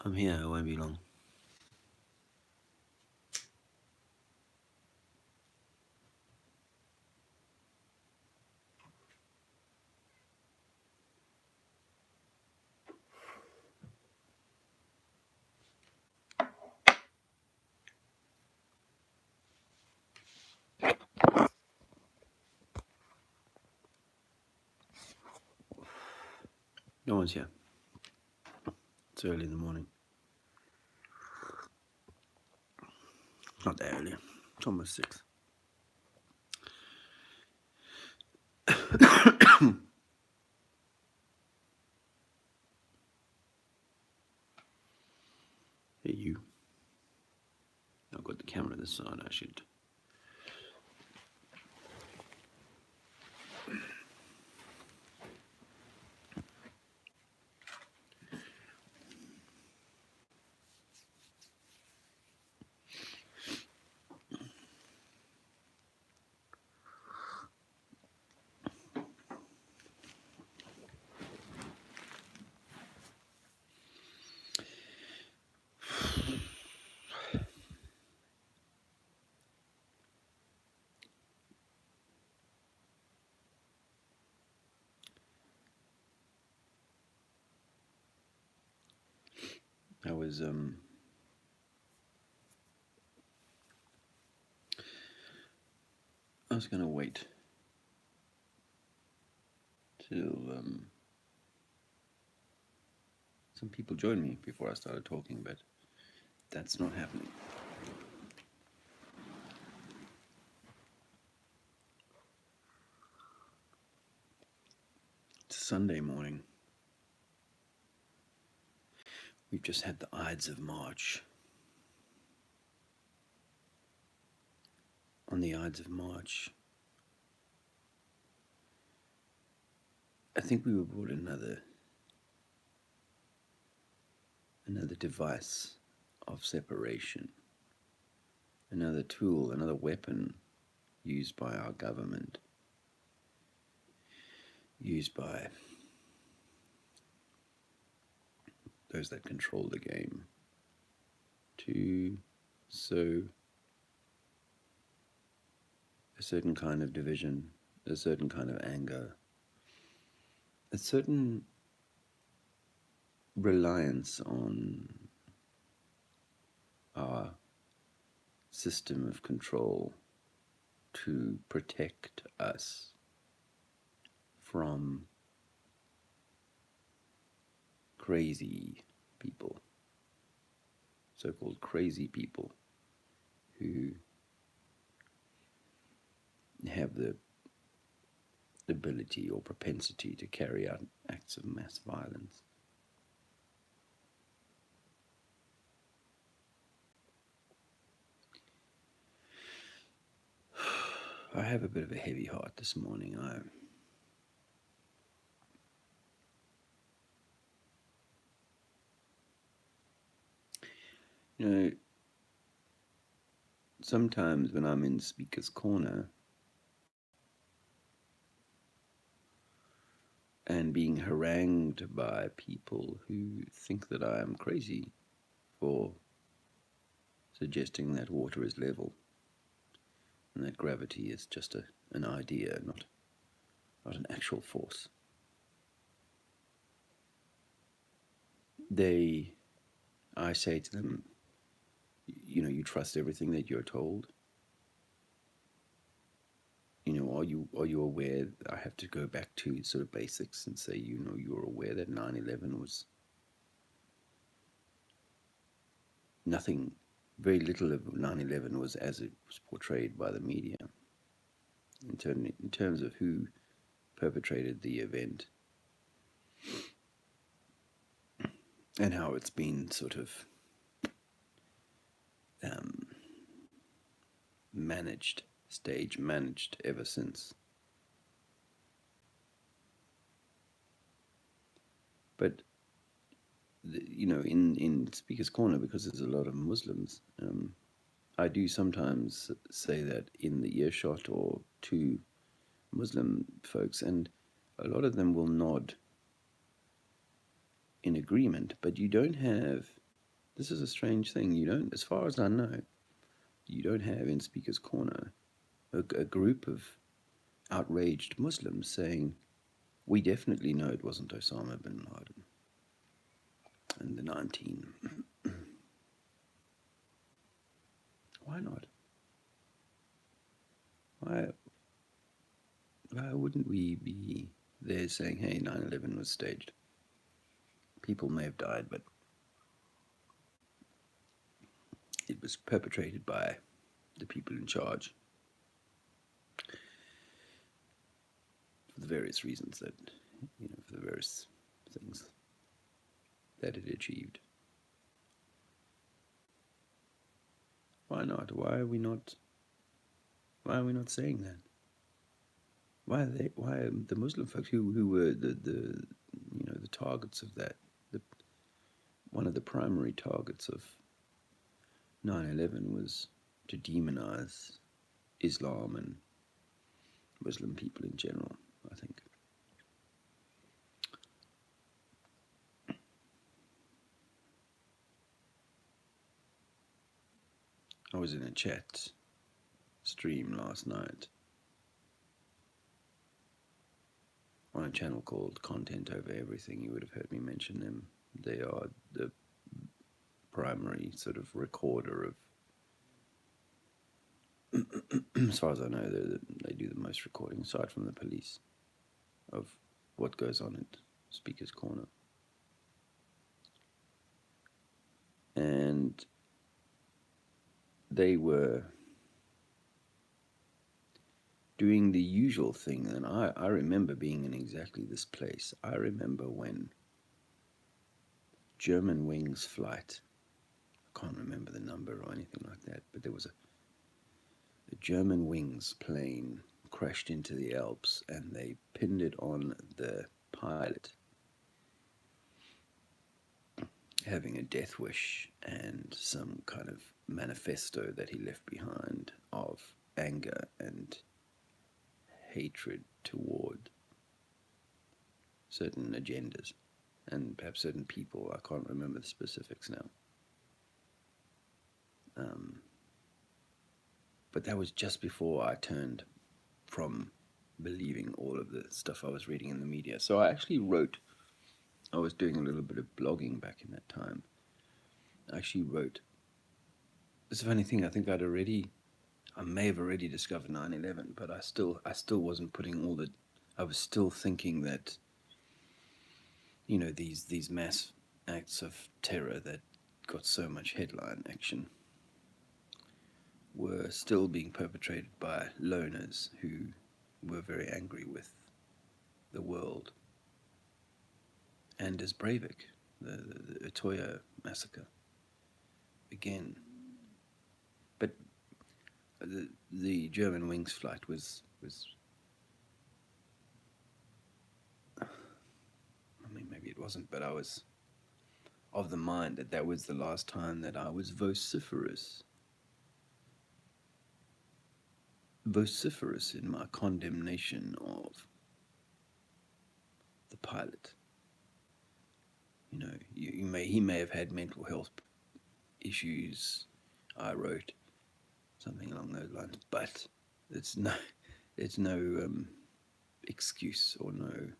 I'm here, it won't be long. No one's here. It's early in the morning. Not that early. It's almost 6. Hey, you. I've got the camera this side. I should. I was gonna wait till some people joined me before I started talking, but that's not happening. It's Sunday morning. We've just had the Ides of March. On the Ides of March, I think we were brought another device of separation, another tool, another weapon used by our government, used by those that control the game to sow a certain kind of division, a certain kind of anger, a certain reliance on our system of control to protect us from crazy people, so-called crazy people who have the ability or propensity to carry out acts of mass violence. I have a bit of a heavy heart this morning. You know, sometimes when I'm in Speaker's Corner and being harangued by people who think that I am crazy for suggesting that water is level and that gravity is just an idea, not an actual force. I say to them, you trust everything that you're told? Are you aware? I have to go back to sort of basics and say, you're aware that 9/11 was nothing, very little of 9/11 was as it was portrayed by the media in terms of who perpetrated the event and how it's been sort of stage managed ever since. But in Speaker's Corner, because there's a lot of Muslims, I do sometimes say that in the earshot or to Muslim folks, and a lot of them will nod in agreement, but you don't have This is a strange thing. You don't, as far as I know, you don't have in Speaker's Corner a group of outraged Muslims saying, we definitely know it wasn't Osama bin Laden and the 19. Why not? Why, why wouldn't we be there saying, hey, 9/11 was staged? People may have died, but it was perpetrated by the people in charge for the various reasons that, for the various things that it achieved. Why not? Why are we not? Why are we not saying that? Why are they? Why are the Muslim folks who were the targets of that, the one of the primary targets of 9/11 was to demonize Islam and Muslim people in general, I think. I was in a chat stream last night on a channel called Content Over Everything. You would have heard me mention them. They are the primary sort of recorder of, as far as I know, they do the most recording, aside from the police, of what goes on at Speaker's Corner. And they were doing the usual thing, and I remember being in exactly this place. I remember when Germanwings flight, I can't remember the number or anything like that, but there was a Germanwings plane crashed into the Alps, and they pinned it on the pilot having a death wish and some kind of manifesto that he left behind of anger and hatred toward certain agendas and perhaps certain people. I can't remember the specifics now. But that was just before I turned from believing all of the stuff I was reading in the media. So I actually I was doing a little bit of blogging back in that time. I actually wrote, it's a funny thing, I think I may have already discovered 9/11, but I still wasn't putting all the, I was still thinking that, these mass acts of terror that got so much headline action were still being perpetrated by loners who were very angry with the world. And as Breivik, the Utoya massacre, again. But the Germanwings flight was I mean, maybe it wasn't, but I was of the mind that was the last time that I was vociferous in my condemnation of the pilot. He may have had mental health issues. I wrote something along those lines, but it's no excuse, or no.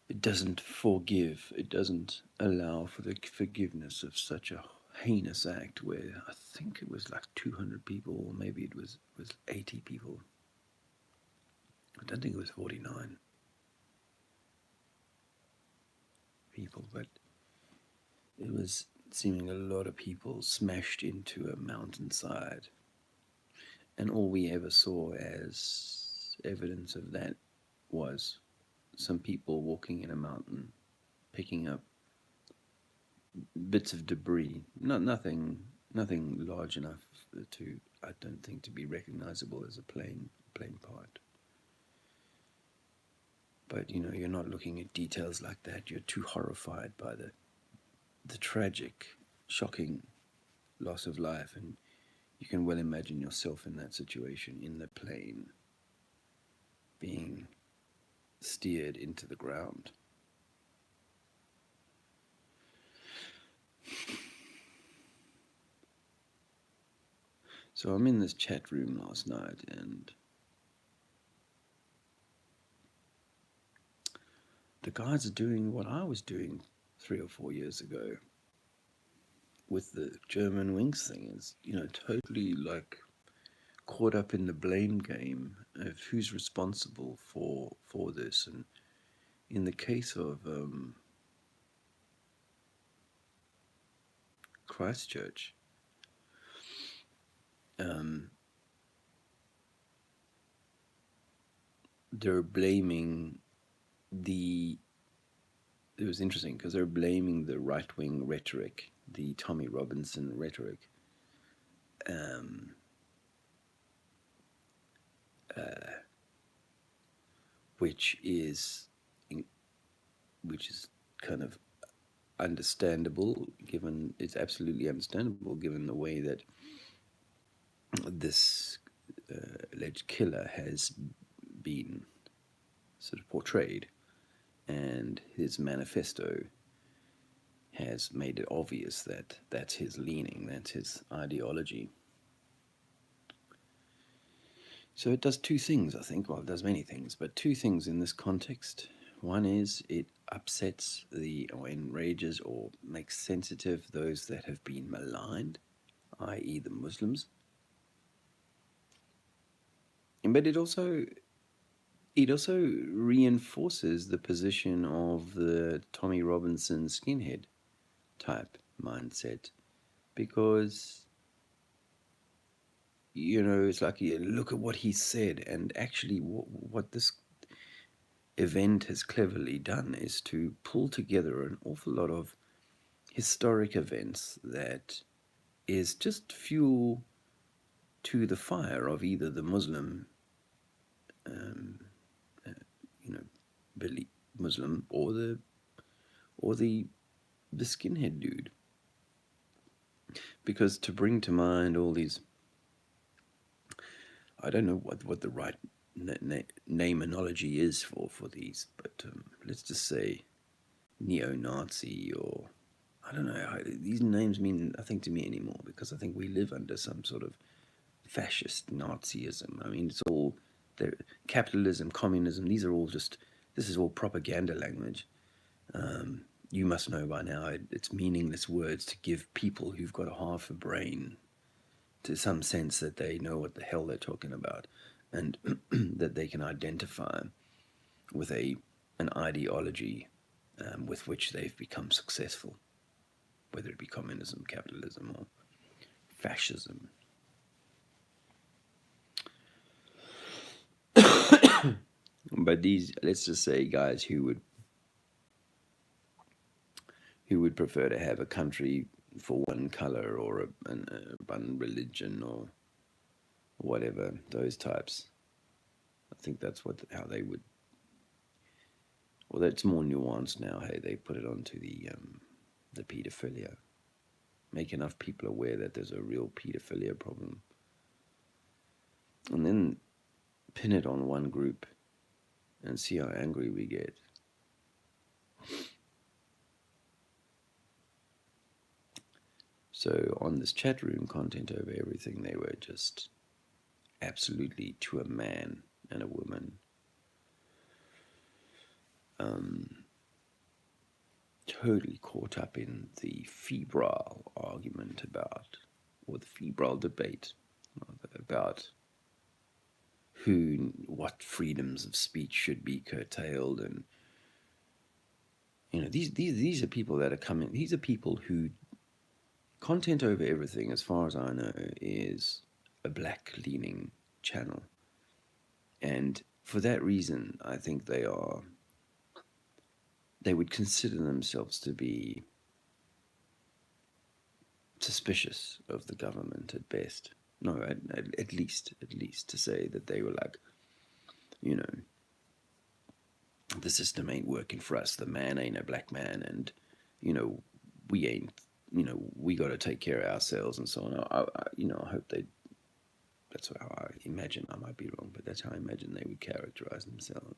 It doesn't forgive. It doesn't allow for the forgiveness of such a heinous act where I think it was like 200 people, or maybe it was 80 people. I don't think it was 49 people, but it was seeming a lot of people smashed into a mountainside. And all we ever saw as evidence of that was some people walking in a mountain, picking up bits of debris. Nothing large enough to, I don't think, to be recognizable as a plane part. But you're not looking at details like that. You're too horrified by the tragic, shocking loss of life, and you can well imagine yourself in that situation, in the plane, being steered into the ground. So I'm in this chat room last night, and the guys are doing what I was doing 3 or 4 years ago with the German wings thing. Is totally like caught up in the blame game of who's responsible for this. And in the case of Christchurch, they're blaming the. It was interesting because they're blaming the right-wing rhetoric, the Tommy Robinson rhetoric, um, which is which is kind of understandable, given it's absolutely understandable given the way that this alleged killer has been sort of portrayed, and his manifesto has made it obvious that that's his leaning, that's his ideology. So it does two things, I think. Well, it does many things, but two things in this context. One is it upsets or enrages or makes sensitive those that have been maligned, i.e., the Muslims. But it also reinforces the position of the Tommy Robinson skinhead type mindset, because it's like, yeah, look at what he said. And actually what this event has cleverly done is to pull together an awful lot of historic events that is just fuel to the fire of either the Muslim um, uh, you know belief, Muslim, or the skinhead dude. Because to bring to mind all these, I don't know what the right namenology is for these, but let's just say neo-Nazi, or I don't know. These names mean nothing to me anymore, because I think we live under some sort of fascist Nazism. I mean, it's all capitalism, communism. These are all just, this is all propaganda language. You must know by now it's meaningless words to give people who've got a half a brain to some sense that they know what the hell they're talking about, and that they can identify with an ideology with which they've become successful, whether it be communism, capitalism, or fascism. But these, let's just say, guys who would prefer to have a country for one color, or one religion, or whatever, those types. I think that's how they would. Well, that's more nuanced now. Hey, they put it onto the paedophilia. Make enough people aware that there's a real paedophilia problem, and then pin it on one group and see how angry we get. So on this chat room, content over everything, they were just absolutely, to a man and a woman, totally caught up in the febrile argument about, or the febrile debate about what freedoms of speech should be curtailed. And these are people that are coming. These are people who, content over everything, as far as I know, is a black-leaning channel, and for that reason, I think they would consider themselves to be suspicious of the government at best. No, at least to say that they were like, the system ain't working for us. The man ain't a black man, and we ain't. We got to take care of ourselves, and so on. I hope they. That's how I imagine. I might be wrong, but that's how I imagine they would characterize themselves.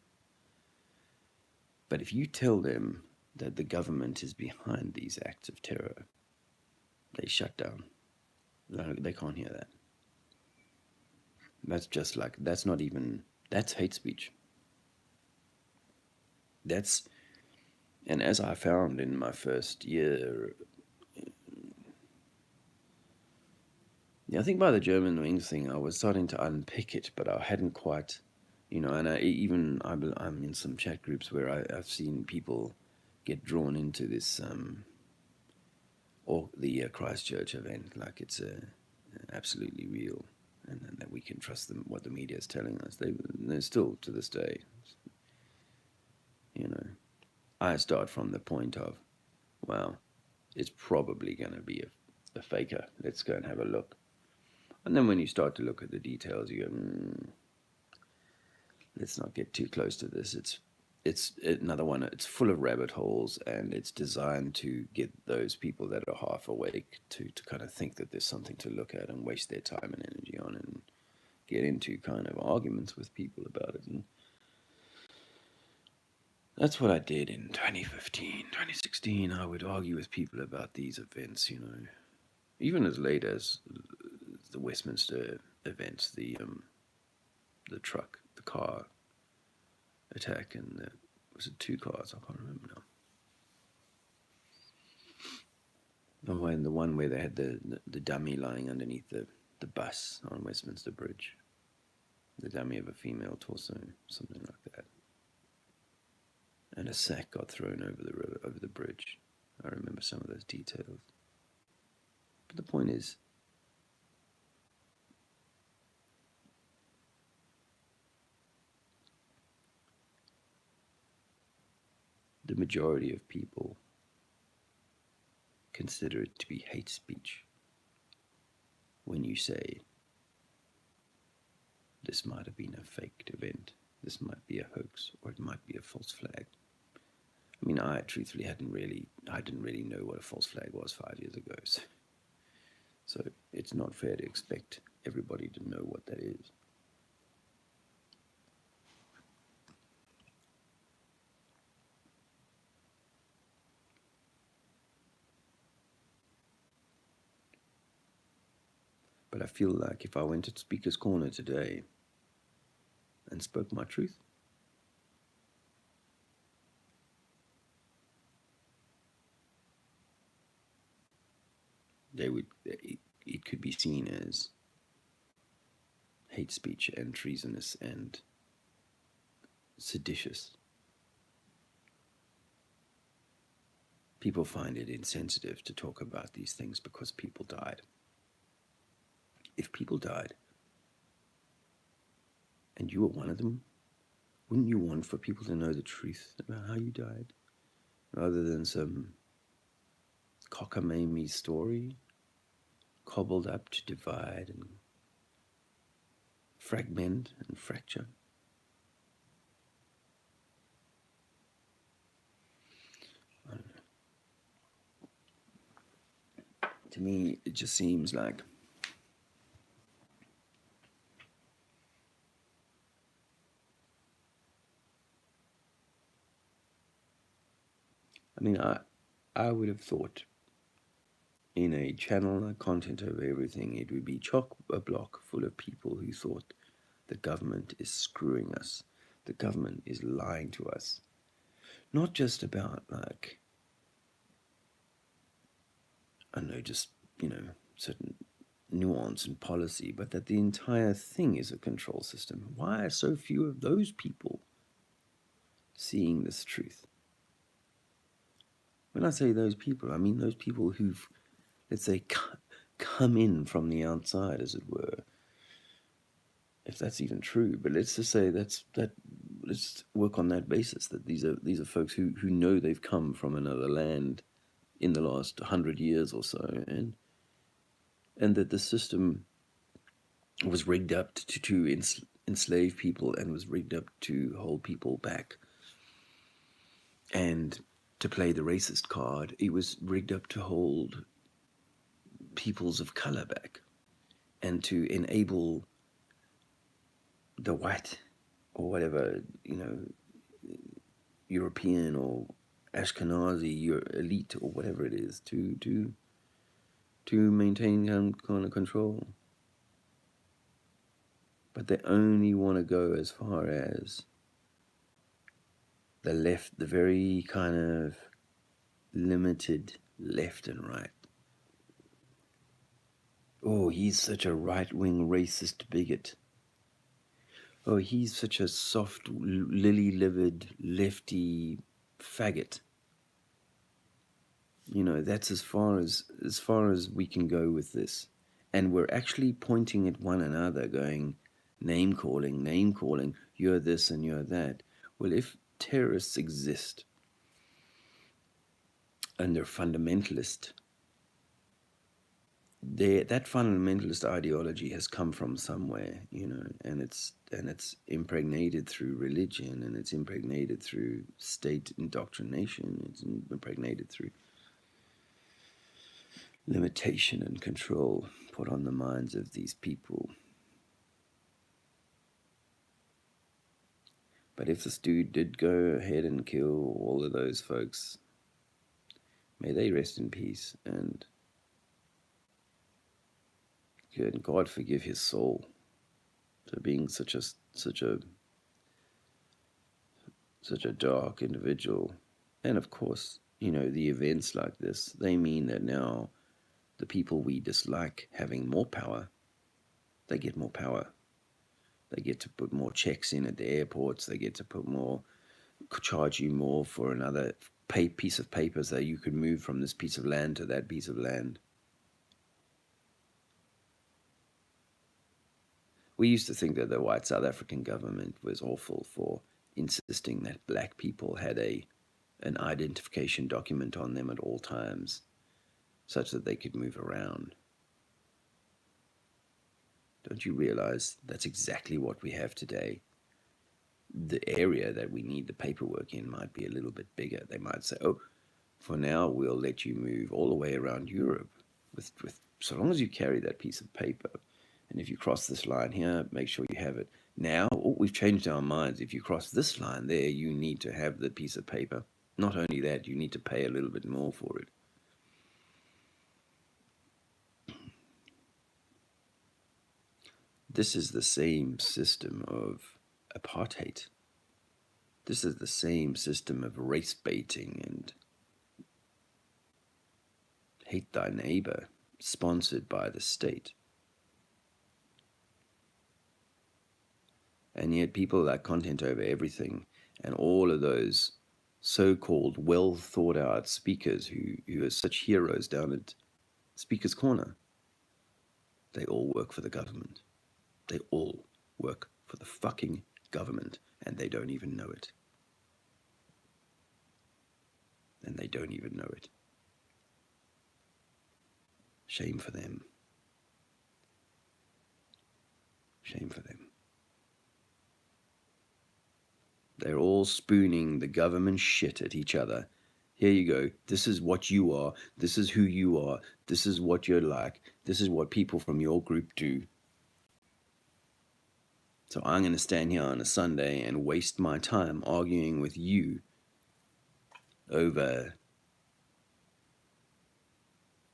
But if you tell them that the government is behind these acts of terror, they shut down. They can't hear that. That's just like, that's hate speech. That's, and as I found in my first year, yeah, I think by the German wings thing, I was starting to unpick it, but I hadn't quite, and I'm in some chat groups where I've seen people get drawn into this, or the Christchurch event, like it's absolutely real, and that we can trust them, what the media is telling us. They're still, to this day, you know, I start from the point of, well, it's probably going to be a faker. Let's go and have a look. And then when you start to look at the details, you go, let's not get too close to this. It's another one. It's full of rabbit holes, and it's designed to get those people that are half awake to kind of think that there's something to look at and waste their time and energy on, and get into kind of arguments with people about it. And that's what I did in 2015, 2016. I would argue with people about these events, even as late as the Westminster events, the car attack, and was it 2 cars? I can't remember now. And the one where they had the dummy lying underneath the bus on Westminster Bridge, the dummy of a female torso, something like that, and a sack got thrown over the bridge. I remember some of those details. But the point is, the majority of people consider it to be hate speech when you say, this might have been a faked event, this might be a hoax, or it might be a false flag. I mean, I truthfully didn't really know what a false flag was 5 years ago, so it's not fair to expect everybody to know what that is. But I feel like if I went to Speaker's Corner today and spoke my truth, it could be seen as hate speech and treasonous and seditious. People find it insensitive to talk about these things because people died. If people died, and you were one of them, wouldn't you want for people to know the truth about how you died, rather than some cockamamie story cobbled up to divide and fragment and fracture? I don't know. To me, it just seems like I would have thought in a channel like Content Over Everything, it would be chock-a-block full of people who thought the government is screwing us, the government is lying to us. Not just about, like, I don't know, just, certain nuance and policy, but that the entire thing is a control system. Why are so few of those people seeing this truth? When I say those people, I mean those people who've, let's say, come in from the outside, as it were, if that's even true. But let's just say let's work on that basis, that these are folks who know they've come from another land in the last 100 years or so, and that the system was rigged up to enslave people, and was rigged up to hold people back, and to play the racist card. It was rigged up to hold peoples of color back, and to enable the white, or whatever, European or Ashkenazi, your elite, or whatever it is, to maintain kind of control. but they only want to go as far as the left, the very kind of limited left and right. Oh, he's such a right-wing racist bigot. Oh, he's such a soft, lily-livered, lefty faggot. You know, that's as far as we can go with this. And we're actually pointing at one another, going, name calling, you're this and you're that. Well, if terrorists exist and they're fundamentalist, that fundamentalist ideology has come from somewhere, you know, and it's impregnated through religion, and it's impregnated through state indoctrination, it's impregnated through limitation and control put on the minds of these people. But if this dude did go ahead and kill all of those folks, may they rest in peace, and good God forgive his soul for being such a dark individual. And of course, you know, the events like this, they mean that now the people we dislike having more power, they get more power. They get to put more checks in at the airports. They get to charge you more for another piece of paper so you could move from this piece of land to that piece of land. We used to think that the white South African government was awful for insisting that black people had an identification document on them at all times, such that they could move around. Don't you realize that's exactly what we have today? The area that we need the paperwork in might be a little bit bigger. They might say, oh, for now we'll let you move all the way around Europe with so long as you carry that piece of paper. And if you cross this line here, make sure you have it. Now, we've changed our minds. If you cross this line there, you need to have the piece of paper. Not only that, you need to pay a little bit more for it. This is the same system of apartheid. This is the same system of race baiting and hate thy neighbor, sponsored by the state. And yet people like content over everything, and all of those so-called well-thought-out speakers who are such heroes down at Speaker's Corner, they all work for the government. They all work for the fucking government, and they don't even know it. And they don't even know it. Shame for them. Shame for them. They're all spooning the government shit at each other. Here you go. This is what you are. This is who you are. This is what you're like. This is what people from your group do. So I'm going to stand here on a Sunday and waste my time arguing with you over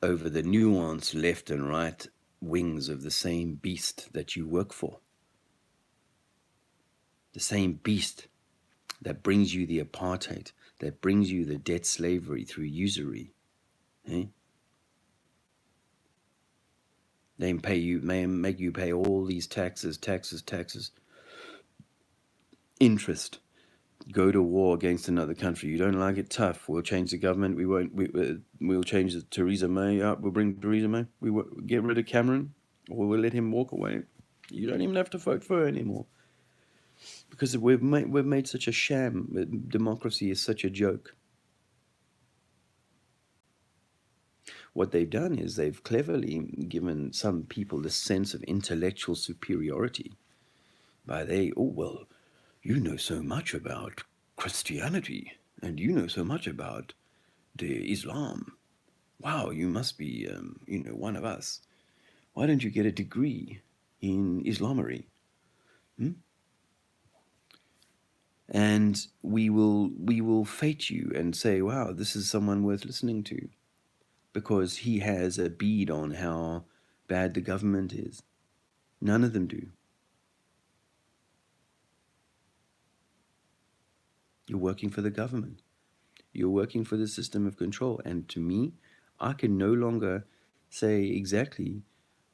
the nuanced left and right wings of the same beast that you work for. The same beast that brings you the apartheid, that brings you the debt slavery through usury. Eh? They may make you pay all these taxes, interest. Go to war against another country. You don't like it? Tough. We'll change the government. We'll change Theresa May up. We'll bring Theresa May. We will get rid of Cameron, or we'll let him walk away. You don't even have to vote for her anymore, because we've made such a sham. Democracy is such a joke. What they've done is they've cleverly given some people this sense of intellectual superiority by you know so much about Christianity, and you know so much about the Islam. Wow, you must be, one of us. Why don't you get a degree in Islamery? And we will fate you and say, wow, this is someone worth listening to, because he has a bead on how bad the government is. None of them do. You're working for the government. You're working for the system of control. And to me, I can no longer say exactly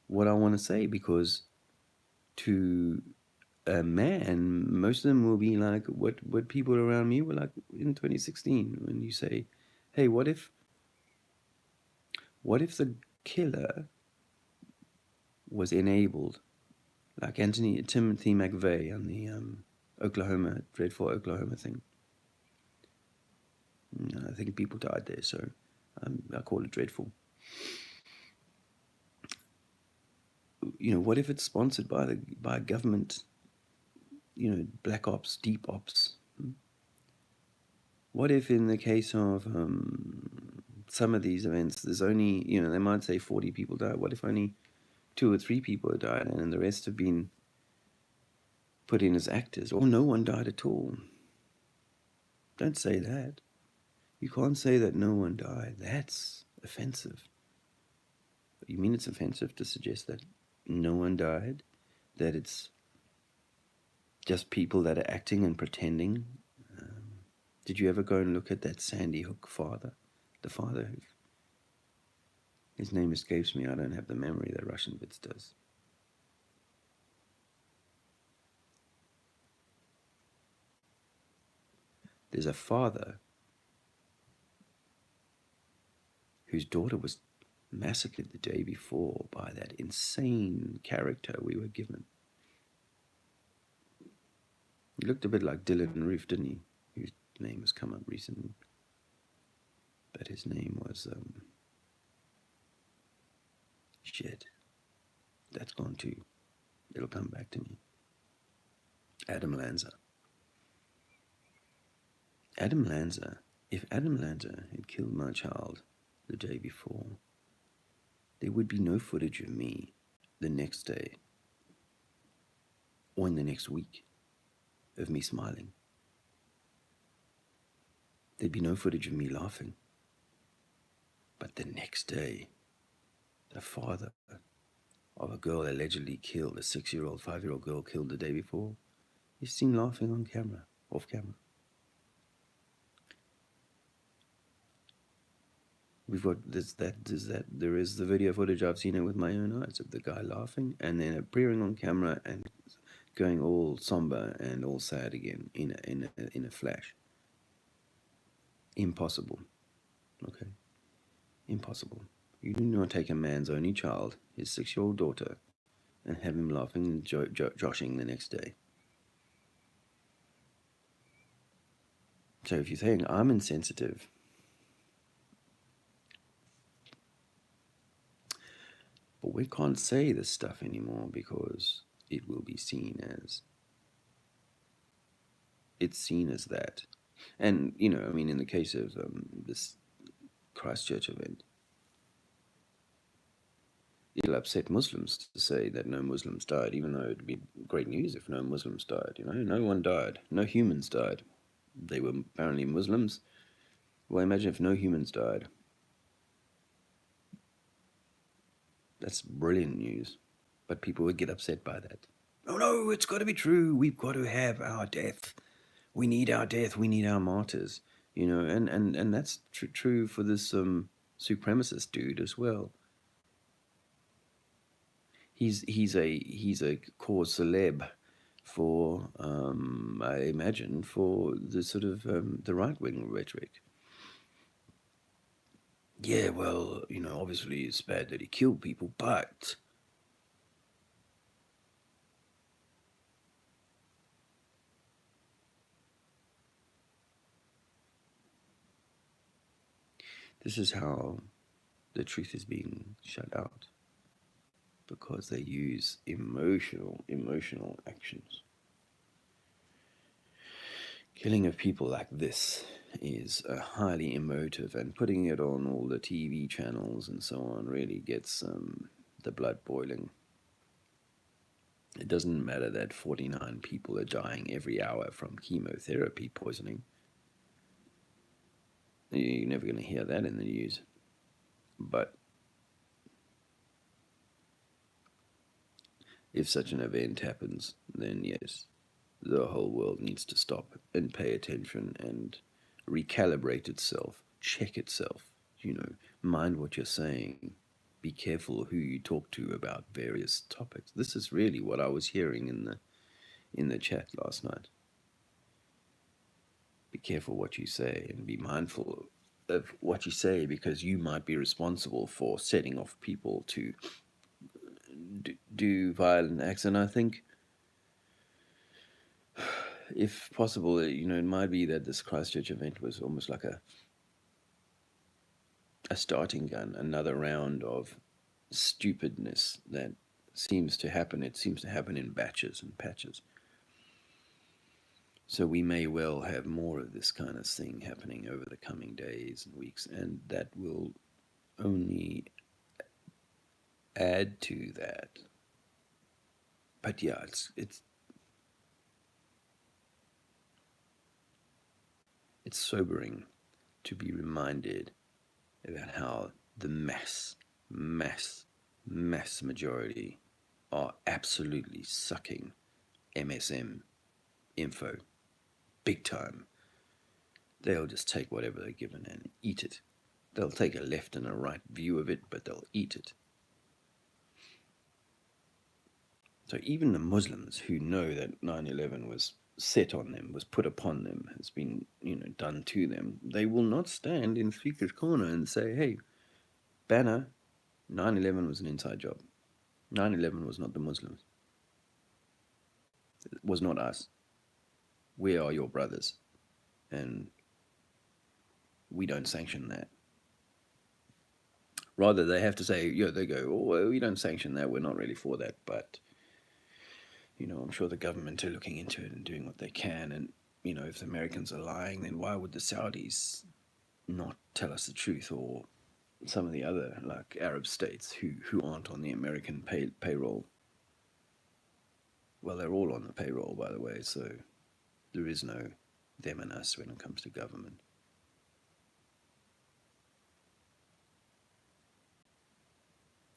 what I want to say, because to a man, most of them will be like what people around me were like in 2016, when you say, hey, what if the killer was enabled, like Timothy McVeigh on the dreadful Oklahoma thing. I think people died there, so I call it dreadful. What if it's sponsored by government? Black ops, deep ops. What if in the case of some of these events, there's only, they might say 40 people died. What if only 2 or 3 people died, and the rest have been put in as actors, or no one died at all? Don't say that. You can't say that no one died. That's offensive. You mean it's offensive to suggest that no one died? That it's just people that are acting and pretending? Did you ever go and look at that Sandy Hook father? The father who... His name escapes me. I don't have the memory that Russian Bits does. There's a father whose daughter was massacred the day before by that insane character we were given. He looked a bit like Dylan Roof, didn't he? Whose name has come up recently. But his name was... shit. That's gone too. It'll come back to me. Adam Lanza. Adam Lanza. If Adam Lanza had killed my child the day before, there would be no footage of me the next day or in the next week of me smiling. There'd be no footage of me laughing. But the next day, the father of a girl allegedly killed, a 6-year-old, 5-year-old girl killed the day before, is seen laughing on camera, off camera. We've got there is the video footage. I've seen it with my own eyes of the guy laughing and then appearing on camera and going all somber and all sad again in a flash. Impossible. Okay, impossible. You do not take a man's only child, his 6-year-old daughter, and have him laughing and joshing the next day. So if you're saying I'm insensitive, but we can't say this stuff anymore because it will be seen as... It's seen as that. And, in the case of this Christchurch event, it'll upset Muslims to say that no Muslims died, even though it'd be great news if no Muslims died. No one died. No humans died. They were apparently Muslims. Well, imagine if no humans died. That's brilliant news. But people would get upset by that. No, it's got to be true. We've got to have our death. We need our death. We need our martyrs. And that's true for this supremacist dude as well. He's a cause celeb for I imagine for the sort of the right-wing rhetoric. Yeah, well, obviously it's bad that he killed people, but this is how the truth is being shut out, because they use emotional actions. Killing of people like this is highly emotive, and putting it on all the TV channels and so on really gets the blood boiling. It doesn't matter that 49 people are dying every hour from chemotherapy poisoning. You're never going to hear that in the news. But if such an event happens, then yes, the whole world needs to stop and pay attention and recalibrate itself, check itself, mind what you're saying. Be careful who you talk to about various topics. This is really what I was hearing in the chat last night. Be careful what you say and be mindful of what you say, because you might be responsible for setting off people to do violent acts. And I think, if possible, it might be that this Christchurch event was almost like a starting gun, another round of stupidness that seems to happen. It seems to happen in batches and patches. So we may well have more of this kind of thing happening over the coming days and weeks, and that will only add to that. But yeah, it's sobering to be reminded about how the mass majority are absolutely sucking MSM info big time. They'll just take whatever they're given and eat it. They'll take a left and a right view of it, but they'll eat it. So even the Muslims who know that 9/11 was set on them, was put upon them, has been, done to them, they will not stand in Speaker's Corner and say, hey, Banner, 9/11 was an inside job. 9/11 was not the Muslims. It was not us. We are your brothers, and we don't sanction that. Rather, they have to say, they go, oh, we don't sanction that, we're not really for that, but, I'm sure the government are looking into it and doing what they can, and, if the Americans are lying, then why would the Saudis not tell us the truth, or some of the other, like, Arab states who aren't on the American payroll? Well, they're all on the payroll, by the way, so there is no them and us when it comes to government.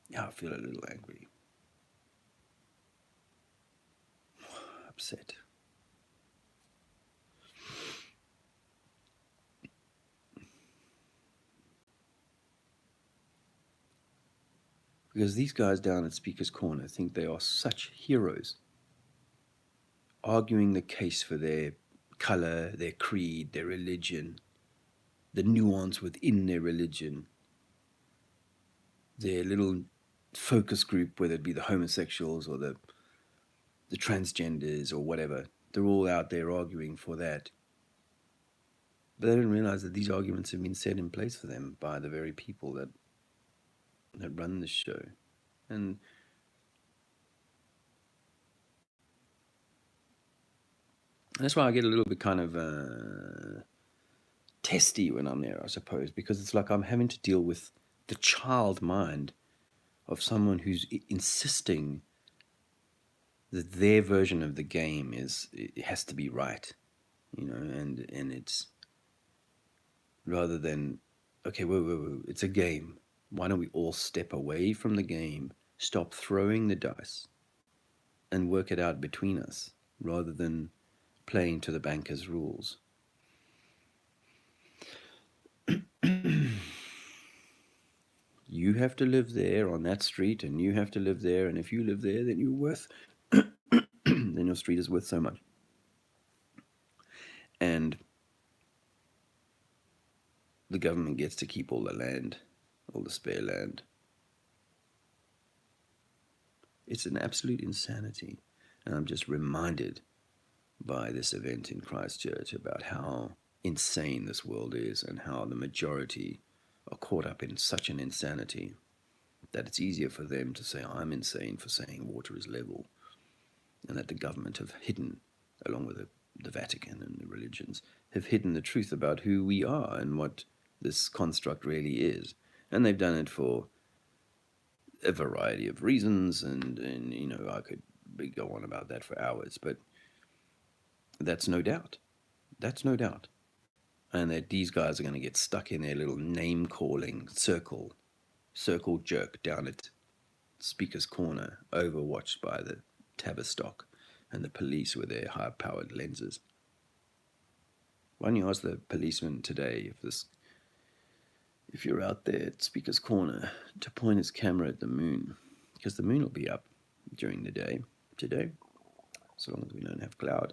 Yeah, I feel a little angry. Upset. Because these guys down at Speaker's Corner think they are such heroes, arguing the case for their color, their creed, their religion, the nuance within their religion, their little focus group, whether it be the homosexuals or the transgenders or whatever. They're all out there arguing for that. But they don't realize that these arguments have been set in place for them by the very people that run this show. And that's why I get a little bit kind of testy when I'm there, I suppose, because it's like I'm having to deal with the child mind of someone who's insisting that their version of the game it has to be right, and it's rather than, okay, whoa, it's a game. Why don't we all step away from the game, stop throwing the dice, and work it out between us, rather than playing to the banker's rules? You have to live there on that street, and you have to live there, and if you live there, then you're worth, then your street is worth so much. And the government gets to keep all the land, all the spare land. It's an absolute insanity. And I'm just reminded by this event in Christchurch about how insane this world is, and how the majority are caught up in such an insanity that it's easier for them to say I'm insane for saying water is level, and that the government have hidden, along with the Vatican and the religions, have hidden the truth about who we are and what this construct really is. And they've done it for a variety of reasons, and I could go on about that for hours, but that's no doubt. And that these guys are going to get stuck in their little name-calling circle jerk down at Speaker's Corner, overwatched by the Tavistock and the police with their high-powered lenses. Why don't you ask the policeman today if you're out there at Speaker's Corner to point his camera at the moon, because the moon will be up during the day today, so long as we don't have cloud.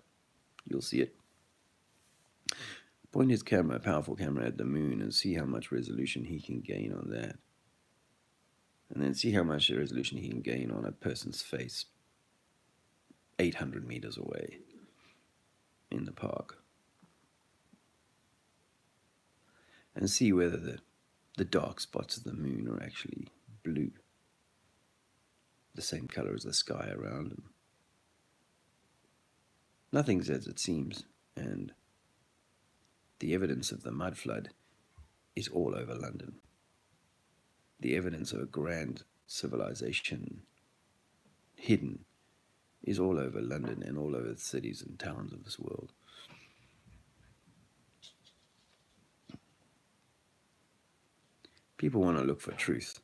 You'll see it. Point his camera, a powerful camera, at the moon and see how much resolution he can gain on that. And then see how much resolution he can gain on a person's face 800 meters away in the park. And see whether the dark spots of the moon are actually blue, the same color as the sky around them. Nothing's as it seems, and the evidence of the mud flood is all over London. The evidence of a grand civilization hidden is all over London and all over the cities and towns of this world. People want to look for truth.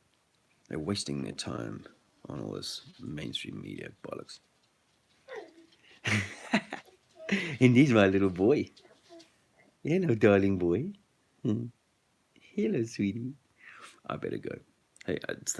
They're wasting their time on all this mainstream media bollocks. And he's my little boy. Hello, darling boy. Hello, sweetie. I better go. Hey, thanks.